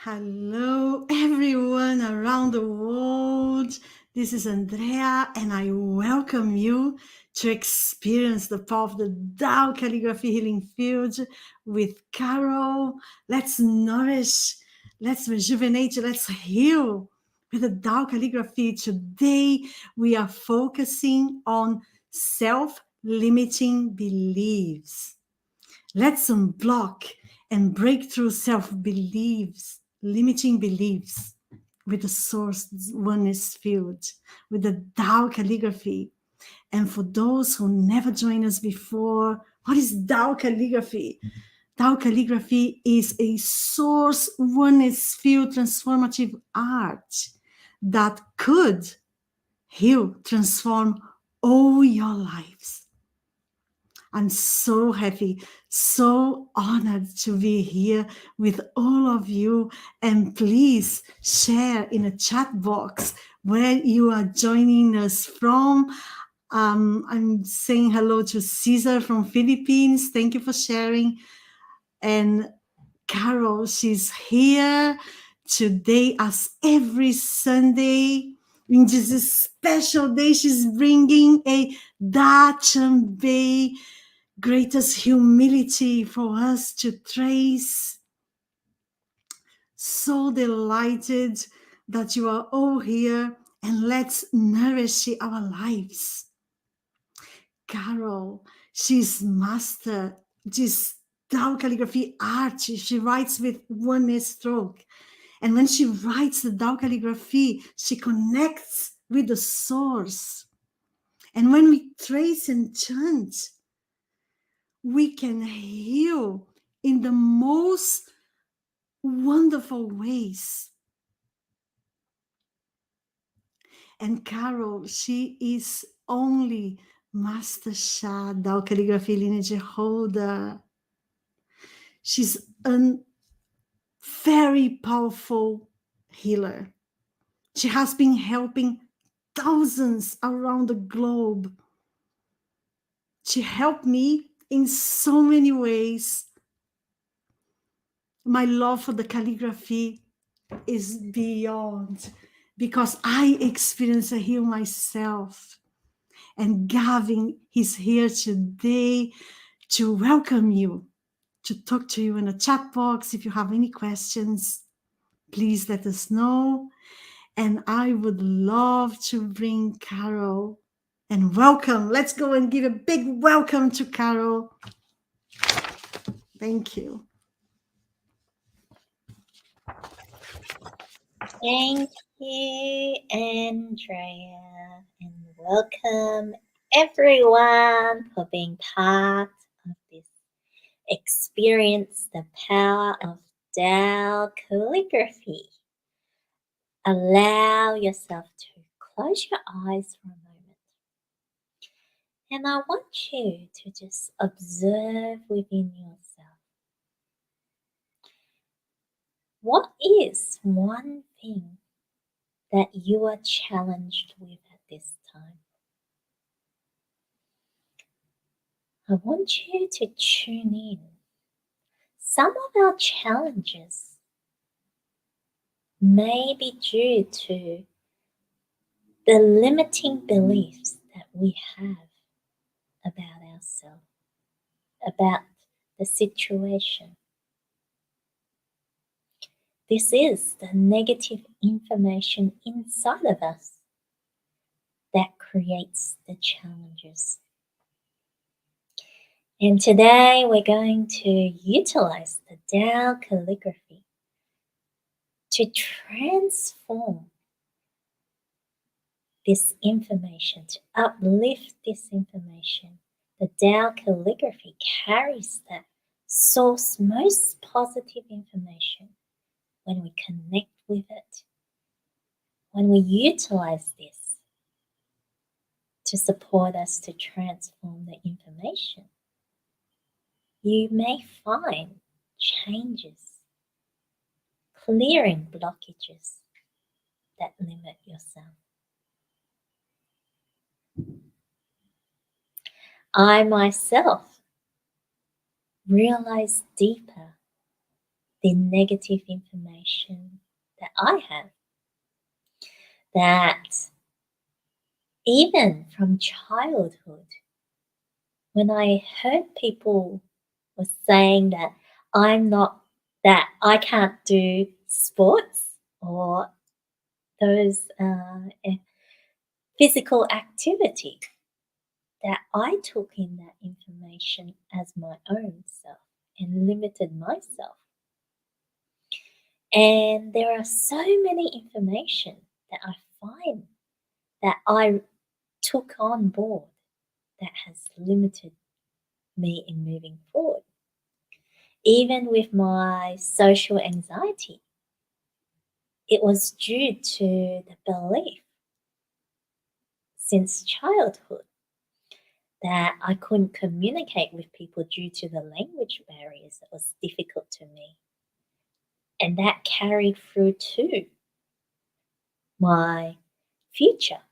Hello, everyone around the world. This is Andrea, and I welcome you to experience the power of the Tao Calligraphy Healing Field with Carol. Let's nourish, let's rejuvenate, let's heal with the Tao Calligraphy. Today, we are focusing on self limiting beliefs. Let's unblock and break through self-beliefs, limiting beliefs with the Source Oneness Field, with the Tao Calligraphy. And for those who never joined us before, what is Tao Calligraphy? Tao Calligraphy is a Source Oneness Field transformative art that could heal, transform all your lives. I'm so happy, so honored to be here with all of you. And please share in a chat box where you are joining us from. I'm saying hello to Caesar from Philippines. Thank you for sharing. And Carol, she's here today as every Sunday. In this special day, she's bringing a Dachshund greatest humility for us to trace. So delighted that you are all here, and let's nourish our lives. Carol, she's master this Tao calligraphy art. She writes with one stroke. And when she writes the Tao calligraphy, she connects with the source. And when we trace and chant, we can heal in the most wonderful ways. And Carol, she is only Master Sha, Tao Calligraphy lineage holder. She's a very powerful healer. She has been helping thousands around the globe. She helped me in so many ways. My love for the calligraphy is beyond, because I experience a heal myself. And Gavin is here today to welcome you, to talk to you in a chat box. If you have any questions, please let us know. And I would love to bring Carol and welcome. Let's go and give a big welcome to Carol. Thank you. Thank you, Andrea, and welcome everyone for being part of this experience, the power of Tao calligraphy. Allow yourself to close your eyes for a moment. And I want you to just observe within yourself. What is one thing that you are challenged with at this time? I want you to tune in. Some of our challenges may be due to the limiting beliefs that we have about ourselves, about the situation. This is the negative information inside of us that creates the challenges. And today we're going to utilize the Tao calligraphy to transform this information, to uplift this information. The Tao calligraphy carries that source most positive information when we connect with it, when we utilize this to support us to transform the information. You may find changes, clearing blockages that limit yourself. I myself realize deeper the negative information that I have. That even from childhood, when I heard people were saying that I can't do sports or those physical activity, that I took in that information as my own self and limited myself. And there are so many information that I find that I took on board that has limited me in moving forward. Even with my social anxiety, it was due to the belief since childhood that I couldn't communicate with people due to the language barriers that was difficult to me. And that carried through to my future,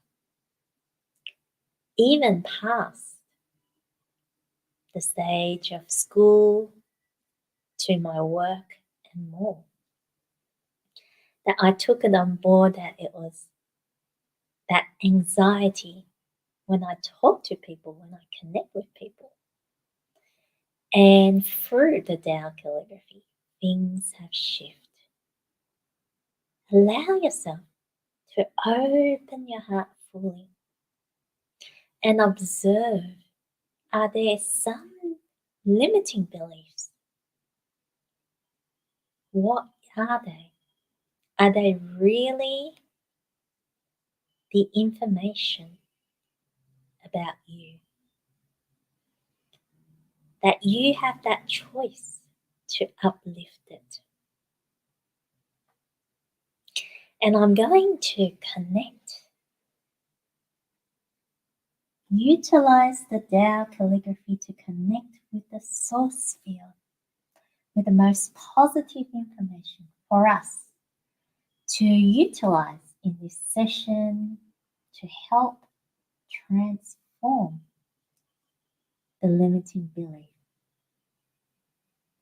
even past the stage of school to my work and more. That I took it on board that it was that anxiety when I talk to people, when I connect with people. And through the Tao calligraphy, things have shifted. Allow yourself to open your heart fully and observe, are there some limiting beliefs? What are they? Are they really the information about you? That you have that choice to uplift it. And I'm going to utilize the Tao calligraphy to connect with the source field, with the most positive information for us to utilize in this session to help transform the limiting belief.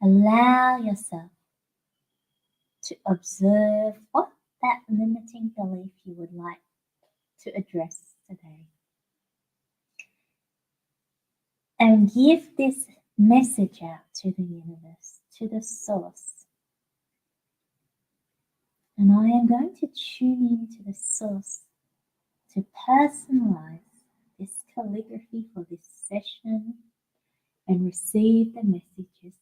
Allow yourself to observe what that limiting belief you would like to address today. And give this message out to the universe, to the source. And I am going to tune into the source to personalize this calligraphy for this session and receive the messages.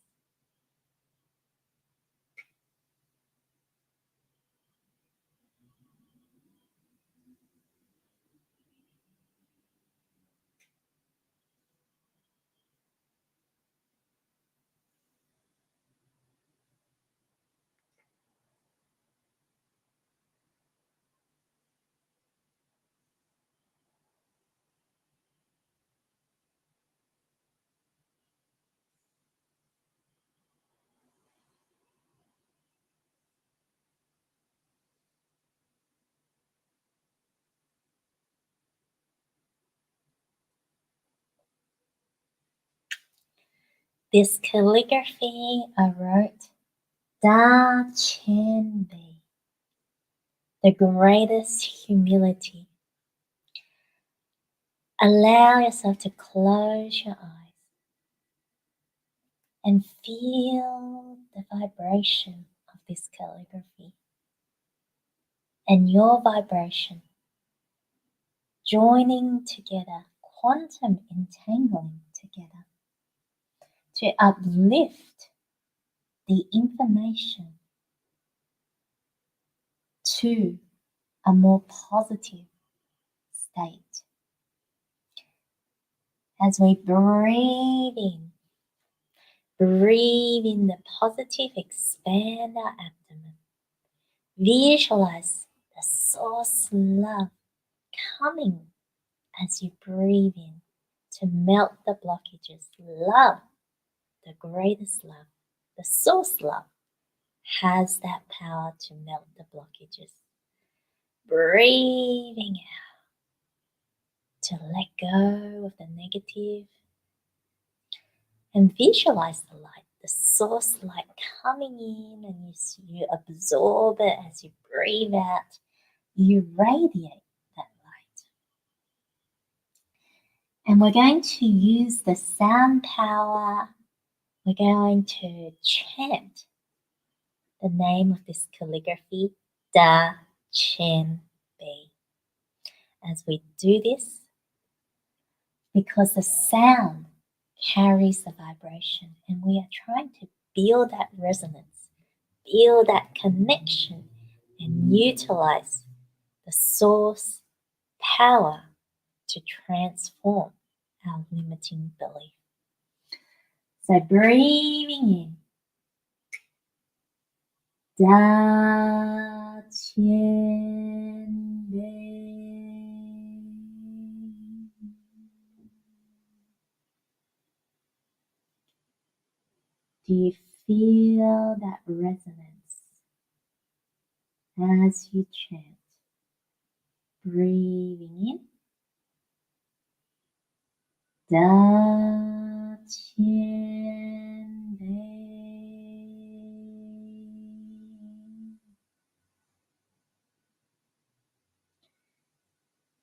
This calligraphy I wrote, Da Chen Bei, the greatest humility. Allow yourself to close your eyes and feel the vibration of this calligraphy and your vibration joining together, quantum entangling together to uplift the information to a more positive state. As we breathe in the positive, expand our abdomen. Visualize the source love coming as you breathe in to melt the blockages. Love, the greatest love, the source love, has that power to melt the blockages. Breathing out to let go of the negative and visualize the light, the source light coming in and you absorb it as you breathe out, you radiate that light. And we're going to use the sound power. We're going to chant the name of this calligraphy, Da Chen Bei. As we do this, because the sound carries the vibration, and we are trying to build that resonance, build that connection, and utilize the source power to transform our limiting belief. So breathing in, Da Qian Bei. Do you feel that resonance as you chant? Breathing in, Da Qian Bei.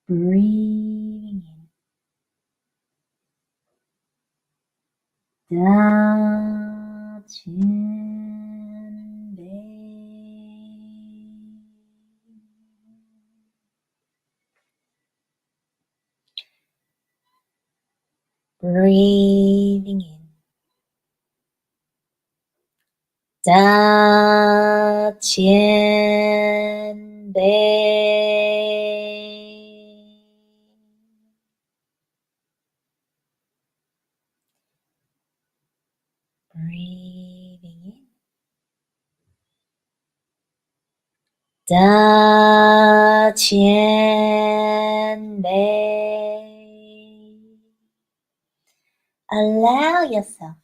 Breathing in, Da Qian Bei. Breathing in, Da Qian Bei. Breathing in, Da Qian Bei. Allow yourself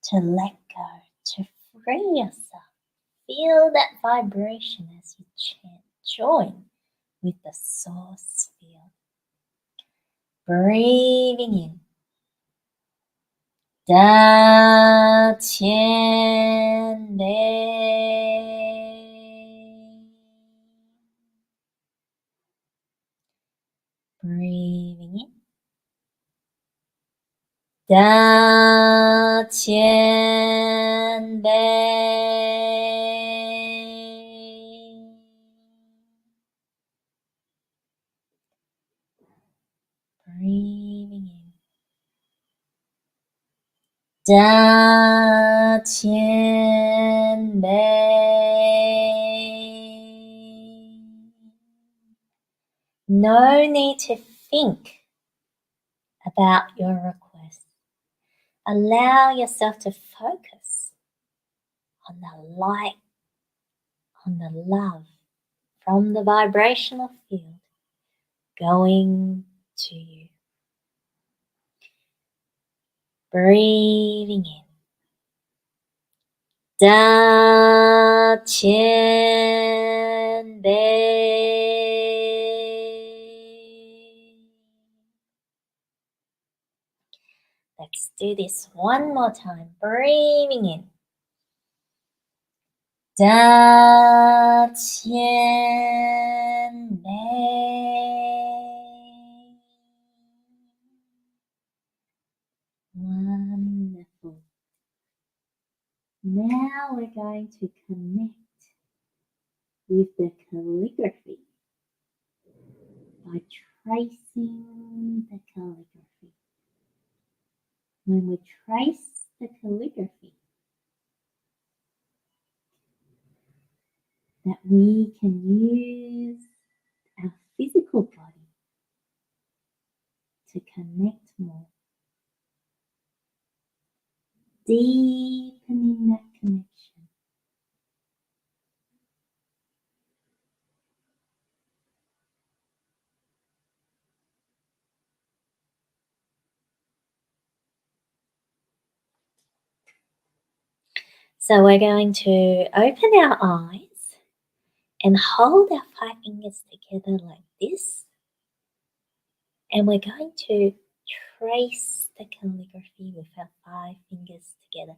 to let go, to free yourself. Feel that vibration as you chant. Join with the source field. Breathing in, Da Qian Bei. Breathing in, Da Qian Bei. Breathing in, Da Qian Bei. No need to think about your request. Allow yourself to focus on the light, on the love from the vibrational field going to you. Breathing in, Da Qian Bei. Let's do this one more time. Breathing in, Da Qian Bei. Wonderful. Now we're going to connect with the calligraphy by tracing the calligraphy. When we trace the calligraphy, that we can use our physical body to connect more, deepening that connection. So we're going to open our eyes and hold our 5 fingers together like this. And we're going to trace the calligraphy with our 5 fingers together.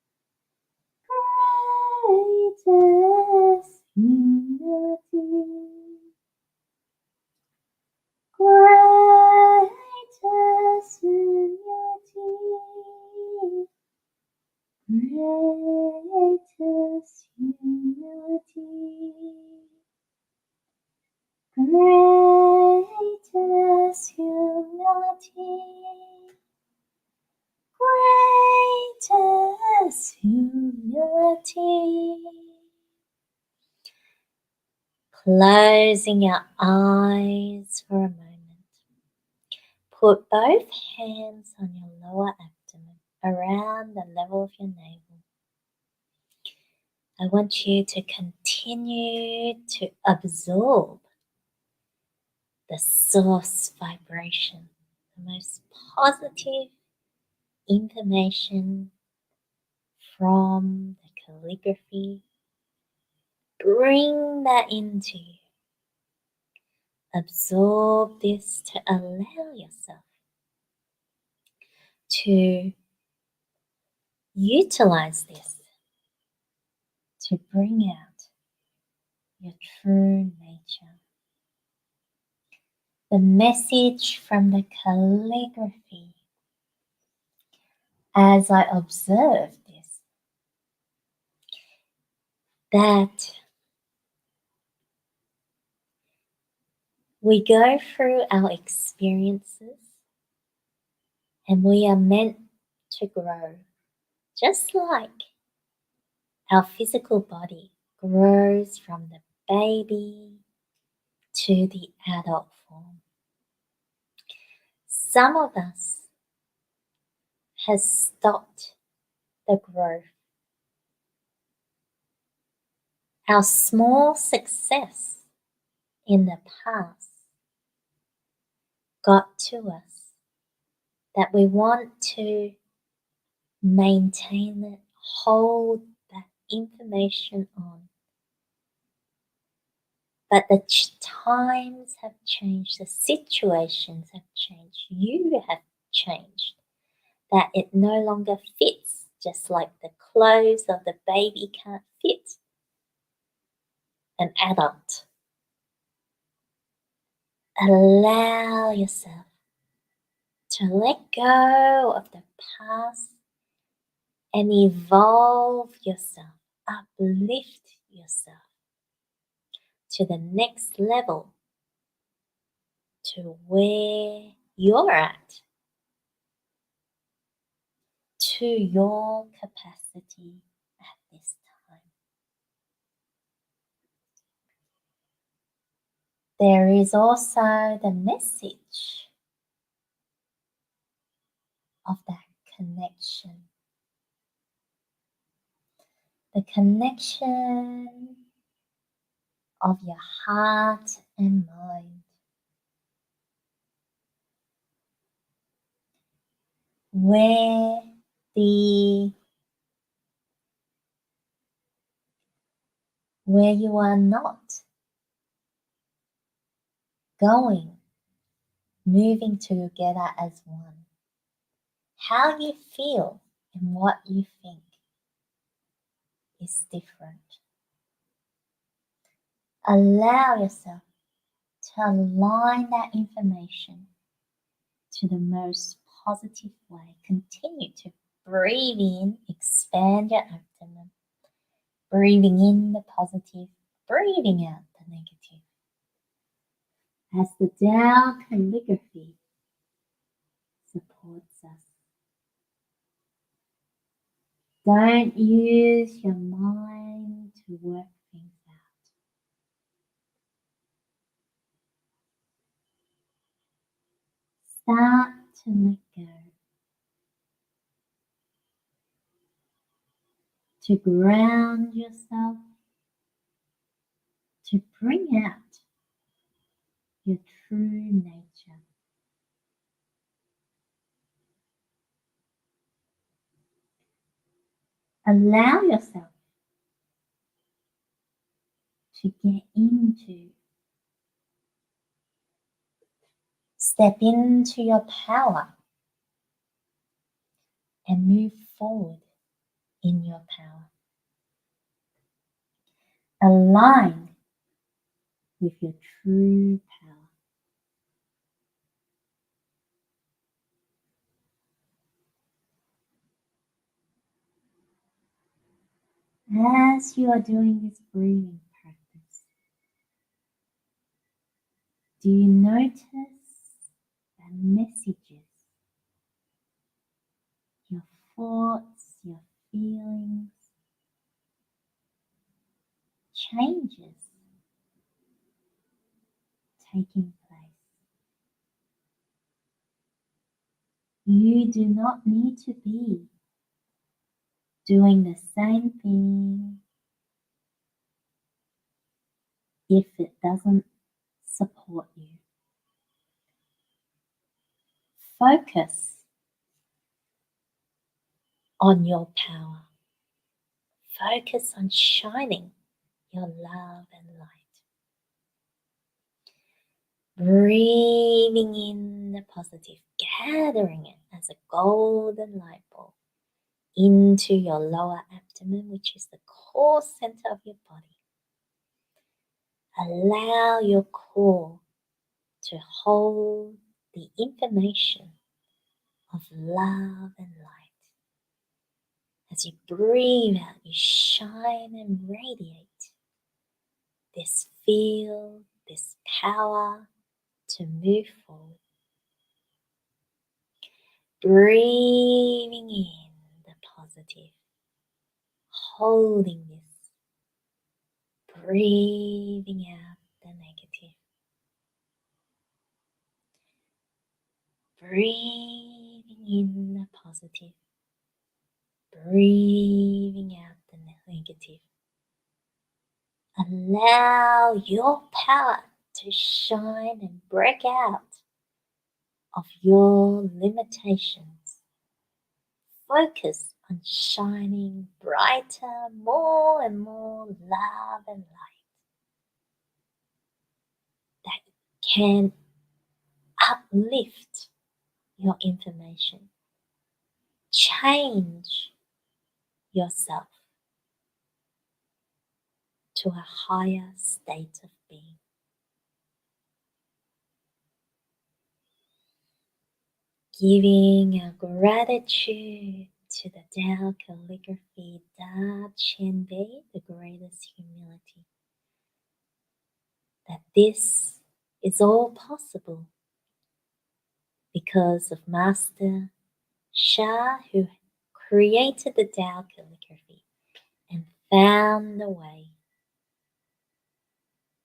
greatest humility, greatest humility, greatest humility. Closing your eyes for a moment. Put both hands on your lower abdomen around the level of your navel. I want you to continue to absorb the source vibration, the most positive information from the calligraphy. Bring that into you. Absorb this to allow yourself to utilize this to bring out your true nature. The message from the calligraphy, as I observe this, that we go through our experiences and we are meant to grow, just like our physical body grows from the baby to the adult form. Some of us has stopped the growth. Our small success in the past got to us that we want to maintain it, hold that information on. But the times have changed, the situations have changed, you have changed, that it no longer fits, just like the clothes of the baby can't fit an adult. Allow yourself to let go of the past and evolve yourself, uplift yourself to the next level, to where you're at, to your capacity at this time. There is also the message of that connection. The connection of your heart and mind. Where you are not moving together as one. How you feel and what you think is different. Allow yourself to align that information to the most positive way. Continue to breathe in, expand your abdomen, breathing in the positive, breathing out the negative. As the Tao Calligraphy supports us. Don't use your mind to work things out. Start to let go. To ground yourself. To bring out your true nature. Allow yourself to step into your power and move forward in your power. Align with your true power. As you are doing this breathing practice, do you notice the messages, your thoughts, your feelings, changes taking place? You do not need to be doing the same thing if it doesn't support you. Focus on your power. Focus on shining your love and light. Breathing in the positive, gathering it as a golden light ball into your lower abdomen, which is the core center of your body. Allow your core to hold the information of love and light. As you breathe out, you shine and radiate this field, this power to move forward. Breathing in the positive, holding this, breathing out the negative. Breathing in the positive, breathing out the negative. Allow your power to shine and break out of your limitations. Focus on shining brighter, more and more love and light that can uplift your information, change yourself to a higher state of being. Giving a gratitude to the Tao Calligraphy Field, the greatest humility, that this is all possible because of Master Sha, who created the Tao Calligraphy and found the way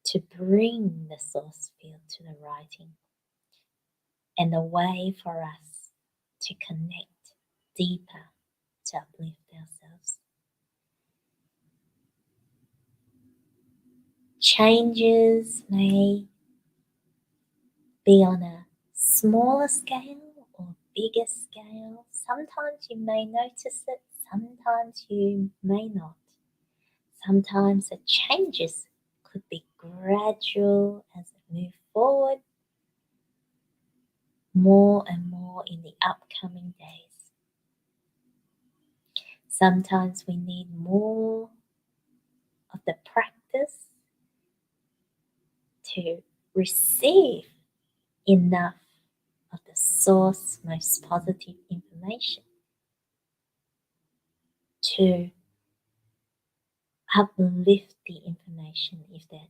to bring the source field to the writing, and a way for us to connect deeper, to uplift ourselves. Changes may be on a smaller scale or bigger scale. Sometimes you may notice it, sometimes you may not. Sometimes the changes could be gradual as it moves forward, more and more in the upcoming days. Sometimes we need more of the practice to receive enough of the source most positive information to uplift the information. If the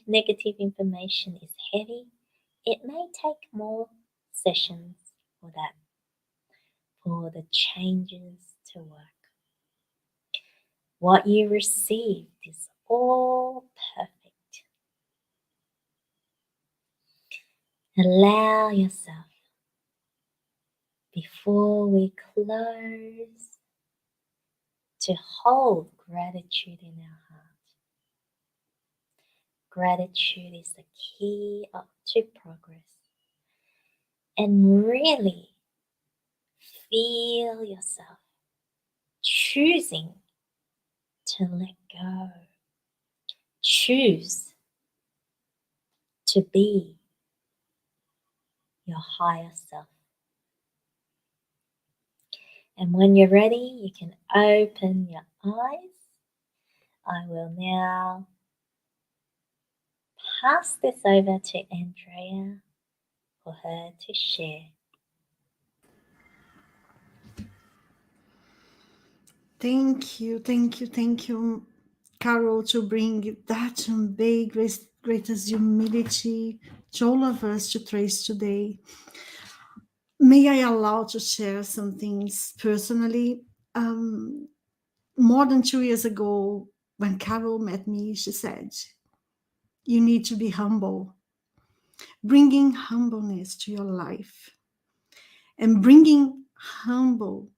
negative information is heavy, it may take more sessions for that, for the changes to work. What you received is all perfect. Allow yourself, before we close, to hold gratitude in our heart. Gratitude is the key to progress. And really feel yourself choosing to let go. Choose to be your higher self. And when you're ready, you can open your eyes. I will now pass this over to Andrea for her to share. Thank you, thank you, thank you, Carol, to bring that big, greatest humility to all of us to trace today. May I allow to share some things personally? More than 2 years ago, when Carol met me, she said, "You need to be humble." Bringing humbleness to your life and bringing humbleness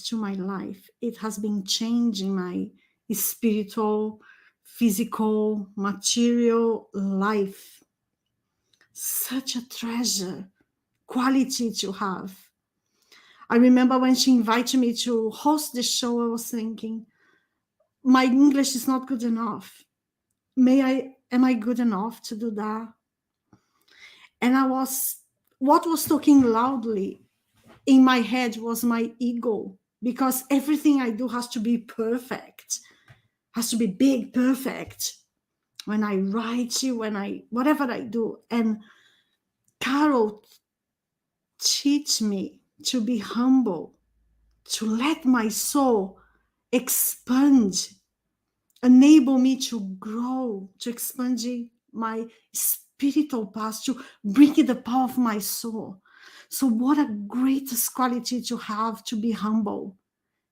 to my life, it has been changing my spiritual, physical, material life. Such a treasure, quality to have. I remember when she invited me to host the show, I was thinking, my English is not good enough. Am I good enough to do that? And what was talking loudly in my head was my ego, because everything I do has to be perfect, has to be big, perfect. When I write, whatever I do. And Carol teach me to be humble, to let my soul expand, enable me to grow, to expand my spiritual past, to bring in the power of my soul. So what a greatest quality to have, to be humble,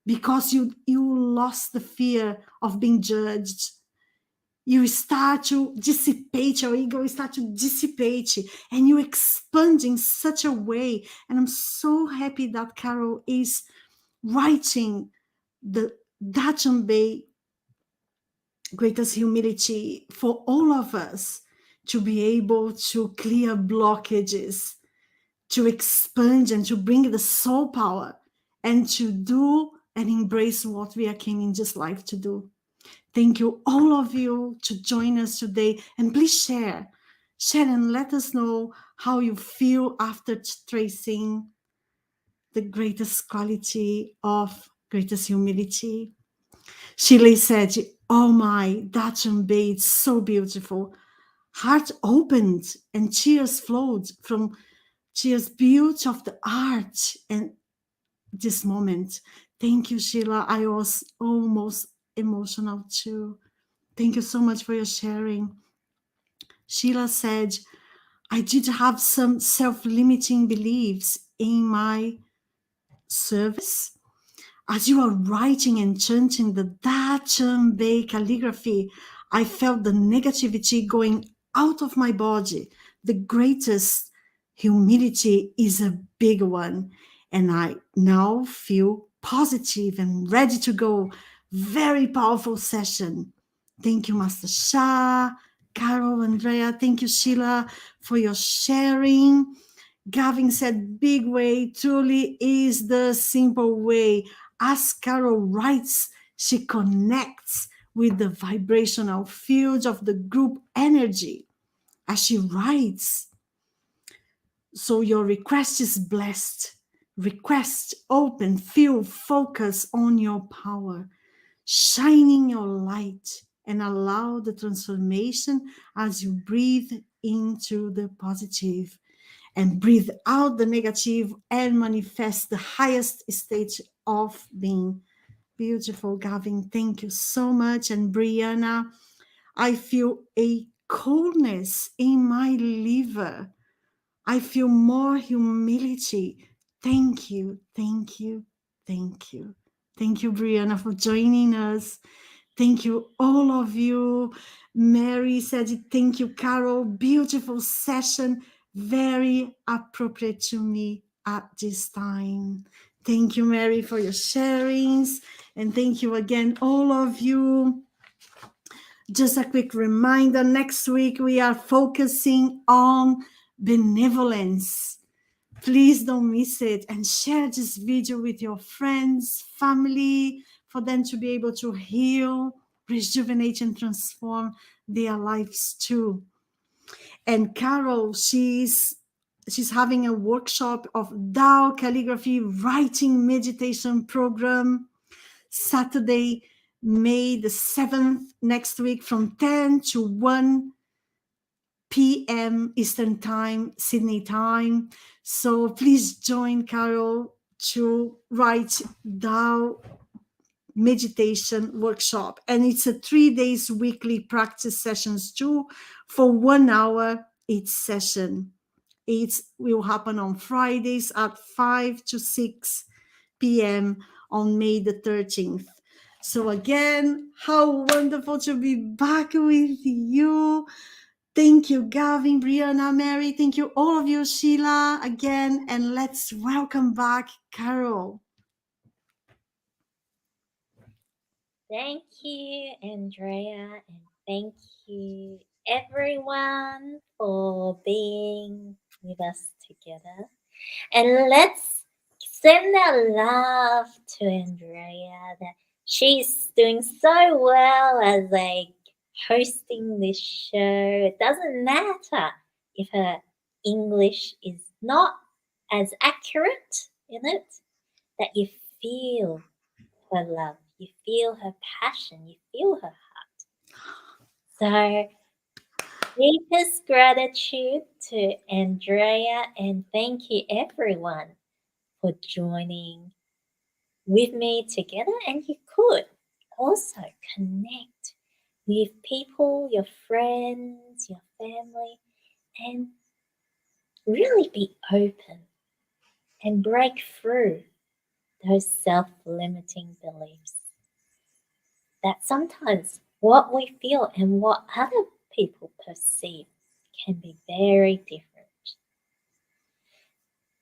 because you lost the fear of being judged. You start to dissipate, your ego start to dissipate, and you expand in such a way. And I'm so happy that Carol is writing the Dachshund Bay greatest humility for all of us, to be able to clear blockages, to expand and to bring the soul power, and to do and embrace what we are came in this life to do. Thank you, all of you, to join us today. And please share and let us know how you feel after tracing the greatest quality of greatest humility. Shirley said, "Oh my, Dachshund Bay, it's so beautiful." Heart opened and tears flowed from tears, beauty of the art and this moment. Thank you, Sheila. I was almost emotional too. Thank you so much for your sharing. Sheila said, "I did have some self-limiting beliefs in my service." As you are writing and chanting the Dachshund Bay calligraphy, I felt the negativity going out of my body. The greatest humility is a big one, and I now feel positive and ready to go. Very powerful session. Thank you, Master Sha, Carol, Andrea. Thank you, Sheila, for your sharing. Gavin said, "Big way truly is the simple way." As Carol writes, she connects with the vibrational field of the group energy as she writes. So your request is blessed. Request, open, feel, focus on your power, shining your light, and allow the transformation as you breathe into the positive and breathe out the negative and manifest the highest state of being. Beautiful, Gavin. Thank you so much. And Brianna, I feel a coldness in my liver. I feel more humility. Thank you, thank you, thank you. Thank you, Brianna, for joining us. Thank you, all of you. Mary said, "Thank you, Carol. Beautiful session. Very appropriate to me at this time." Thank you, Mary, for your sharings. And thank you again, all of you. Just a quick reminder, next week we are focusing on benevolence. Please don't miss it, and share this video with your friends, family, for them to be able to heal, rejuvenate, and transform their lives too. And Carol, she's having a workshop of Tao Calligraphy Writing Meditation Program, Saturday, May the 7th, next week, from 10 to 1 p.m. Eastern Time, Sydney time. So please join Carol to write Tao meditation workshop, and it's a 3 days weekly practice sessions too, for 1 hour each session. It will happen on Fridays at 5 to 6 p.m. on May the 13th. So again, how wonderful to be back with you. Thank you, Gavin, Brianna, Mary. Thank you, all of you, Sheila, again. And let's welcome back Carol. Thank you, Andrea, and thank you, everyone, for being with us together. And let's send our love to Andrea that she's doing so well as hosting this show. It doesn't matter if her English is not as accurate in it, that you feel her love, you feel her passion, you feel her heart. So deepest gratitude to Andrea, and thank you everyone for joining with me together. And you could also connect with people, your friends, your family, and really be open and break through those self-limiting beliefs that sometimes what we feel and what other people perceive can be very different.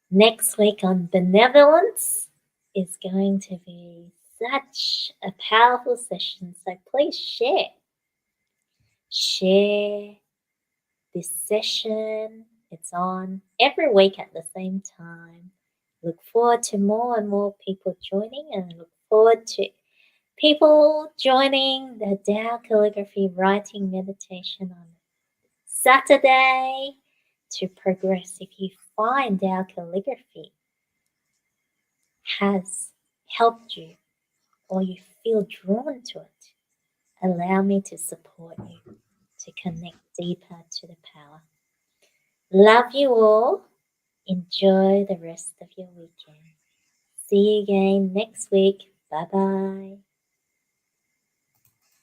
Next week on benevolence is going to be such a powerful session, so please share this session. It's on every week at the same time. Look forward to more and more people joining, and look forward to people joining the Tao Calligraphy writing meditation on Saturday to progress. If you find Tao Calligraphy has helped you or you feel drawn to it, allow me to support you to connect deeper to the power. Love you all. Enjoy the rest of your weekend. See you again next week. Bye bye.